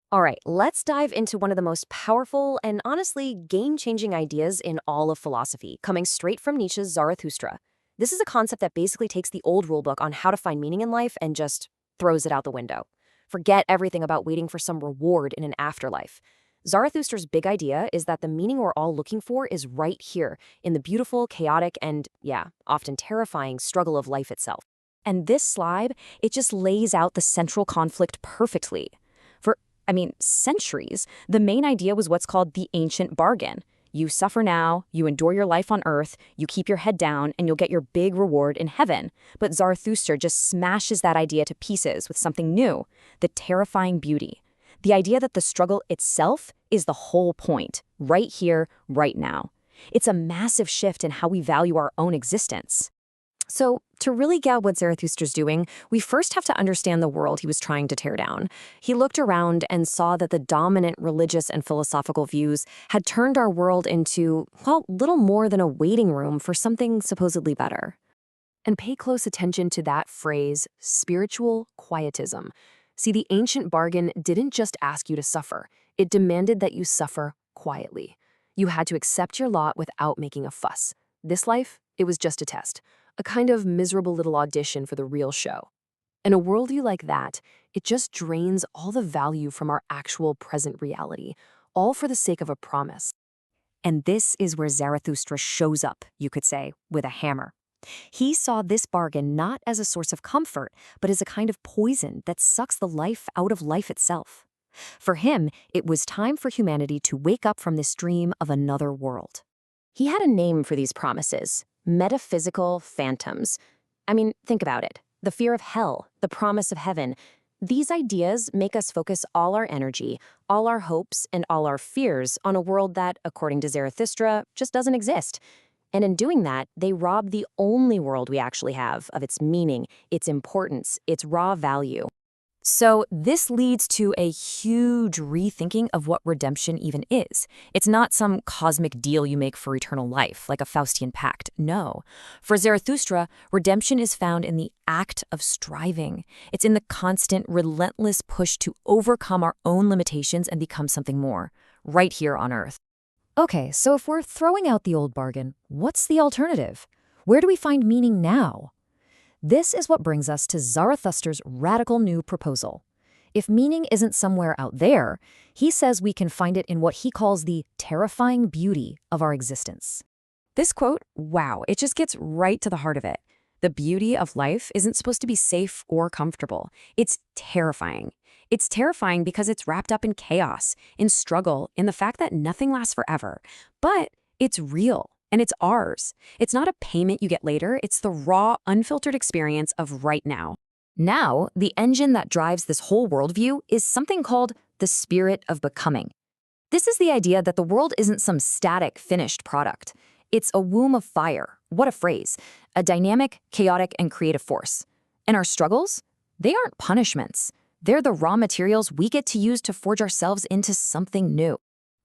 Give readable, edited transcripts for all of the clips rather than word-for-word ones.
All right, let's dive into one of the most powerful and honestly game-changing ideas in all of philosophy, coming straight from Nietzsche's Zarathustra. This is a concept that basically takes the old rulebook on how to find meaning in life and just throws it out the window. Forget everything about waiting for some reward in an afterlife. Zarathustra's big idea is that the meaning we're all looking for is right here, in the beautiful, chaotic, and, yeah, often terrifying struggle of life itself. And this slide, it just lays out the central conflict perfectly. For centuries, the main idea was what's called the ancient bargain. You suffer now, you endure your life on earth, you keep your head down, and you'll get your big reward in heaven. But Zarathustra just smashes that idea to pieces with something new, the terrifying beauty. The idea that the struggle itself is the whole point, right here, right now. It's a massive shift in how we value our own existence. So, to really get what Zarathustra's doing, we first have to understand the world he was trying to tear down. He looked around and saw that the dominant religious and philosophical views had turned our world into, well, little more than a waiting room for something supposedly better. And pay close attention to that phrase, spiritual quietism. See, the ancient bargain didn't just ask you to suffer, it demanded that you suffer quietly. You had to accept your lot without making a fuss. This life, it was just a test, a kind of miserable little audition for the real show. In a worldview like that, it just drains all the value from our actual present reality, all for the sake of a promise. And this is where Zarathustra shows up, you could say, with a hammer. He saw this bargain not as a source of comfort, but as a kind of poison that sucks the life out of life itself. For him, it was time for humanity to wake up from this dream of another world. He had a name for these promises: metaphysical phantoms. Think about it. The fear of hell, the promise of heaven. These ideas make us focus all our energy, all our hopes, and all our fears on a world that, according to Zarathustra, just doesn't exist. And in doing that, they rob the only world we actually have of its meaning, its importance, its raw value. So this leads to a huge rethinking of what redemption even is. It's not some cosmic deal you make for eternal life, like a Faustian pact. No. For Zarathustra, redemption is found in the act of striving. It's in the constant, relentless push to overcome our own limitations and become something more, right here on Earth. Okay, so if we're throwing out the old bargain, what's the alternative? Where do we find meaning now? This is what brings us to Zarathustra's radical new proposal. If meaning isn't somewhere out there, he says we can find it in what he calls the terrifying beauty of our existence. This quote, wow, it just gets right to the heart of it. The beauty of life isn't supposed to be safe or comfortable. It's terrifying. It's terrifying because it's wrapped up in chaos, in struggle, in the fact that nothing lasts forever. But it's real. And it's ours. It's not a payment you get later, it's the raw, unfiltered experience of right now. Now, the engine that drives this whole worldview is something called the spirit of becoming. This is the idea that the world isn't some static, finished product. It's a womb of fire. What a phrase. A dynamic, chaotic, and creative force. And our struggles? They aren't punishments. They're the raw materials we get to use to forge ourselves into something new.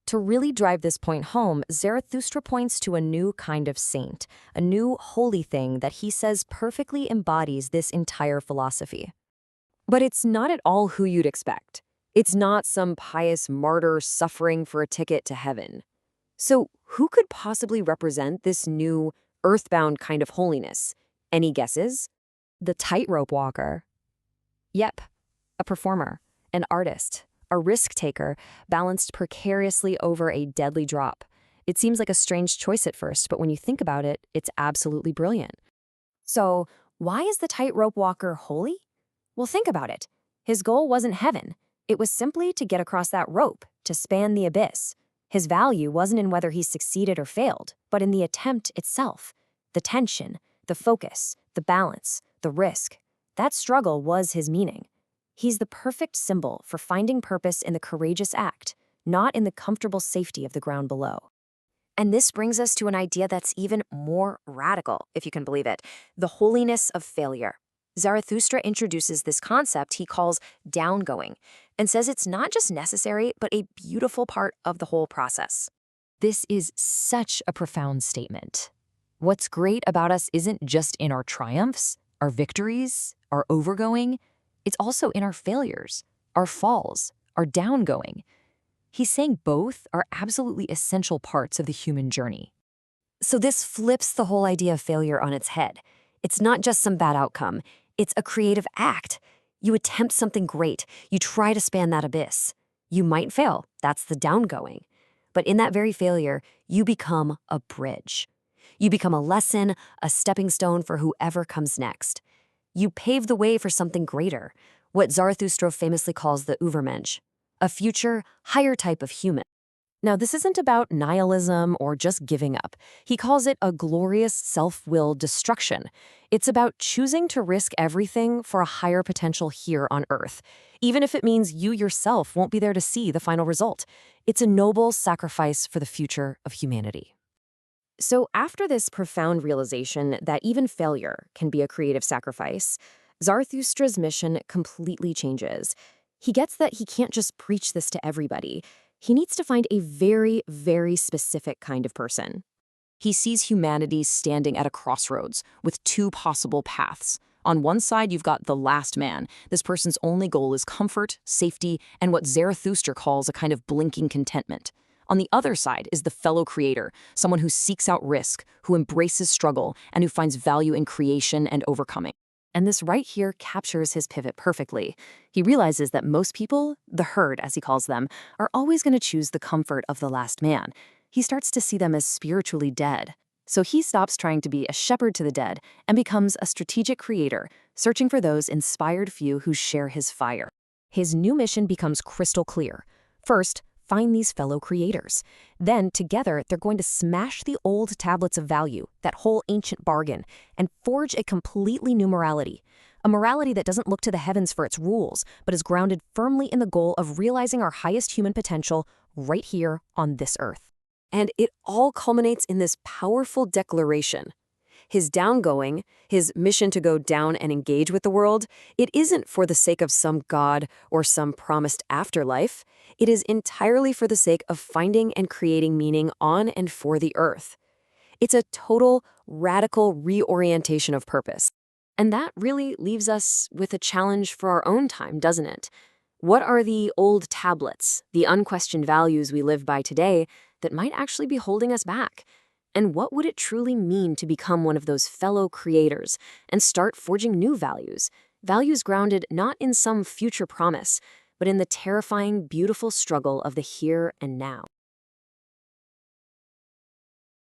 To really drive this point home, Zarathustra points to a new kind of saint, a new holy thing that he says perfectly embodies this entire philosophy. But it's not at all who you'd expect. It's not some pious martyr suffering for a ticket to heaven. So who could possibly represent this new, earthbound kind of holiness? Any guesses? The tightrope walker. Yep, a performer, an artist, a risk-taker balanced precariously over a deadly drop. It seems like a strange choice at first, but when you think about it, it's absolutely brilliant. So, why is the tightrope walker holy? Well, think about it. His goal wasn't heaven. It was simply to get across that rope, to span the abyss. His value wasn't in whether he succeeded or failed, but in the attempt itself. The tension, the focus, the balance, the risk. That struggle was his meaning. He's the perfect symbol for finding purpose in the courageous act, not in the comfortable safety of the ground below. And this brings us to an idea that's even more radical, if you can believe it, the holiness of failure. Zarathustra introduces this concept he calls downgoing, and says it's not just necessary, but a beautiful part of the whole process. This is such a profound statement. What's great about us isn't just in our triumphs, our victories, our overgoing. It's also in our failures, our falls, are downgoing. He's saying both are absolutely essential parts of the human journey. So this flips the whole idea of failure on its head. It's not just some bad outcome. It's a creative act. You attempt something great. You try to span that abyss. You might fail. That's the downgoing. But in that very failure, you become a bridge. You become a lesson, a stepping stone for whoever comes next. You pave the way for something greater, what Zarathustra famously calls the Übermensch, a future, higher type of human. Now, this isn't about nihilism or just giving up. He calls it a glorious self-willed destruction. It's about choosing to risk everything for a higher potential here on Earth, even if it means you yourself won't be there to see the final result. It's a noble sacrifice for the future of humanity. So after this profound realization that even failure can be a creative sacrifice, Zarathustra's mission completely changes. He gets that he can't just preach this to everybody. He needs to find a very, very specific kind of person. He sees humanity standing at a crossroads with two possible paths. On one side, you've got the last man. This person's only goal is comfort, safety, and what Zarathustra calls a kind of blinking contentment. On the other side is the fellow creator, someone who seeks out risk, who embraces struggle, and who finds value in creation and overcoming. And this right here captures his pivot perfectly. He realizes that most people, the herd as he calls them, are always going to choose the comfort of the last man. He starts to see them as spiritually dead. So he stops trying to be a shepherd to the dead and becomes a strategic creator, searching for those inspired few who share his fire. His new mission becomes crystal clear. First, find these fellow creators. Then, together, they're going to smash the old tablets of value, that whole ancient bargain, and forge a completely new morality. A morality that doesn't look to the heavens for its rules, but is grounded firmly in the goal of realizing our highest human potential right here on this earth. And it all culminates in this powerful declaration. His downgoing, his mission to go down and engage with the world, it isn't for the sake of some god or some promised afterlife. It is entirely for the sake of finding and creating meaning on and for the earth. It's a total, radical reorientation of purpose. And that really leaves us with a challenge for our own time, doesn't it? What are the old tablets, the unquestioned values we live by today that might actually be holding us back? And what would it truly mean to become one of those fellow creators and start forging new values? Values grounded not in some future promise, but in the terrifying, beautiful struggle of the here and now.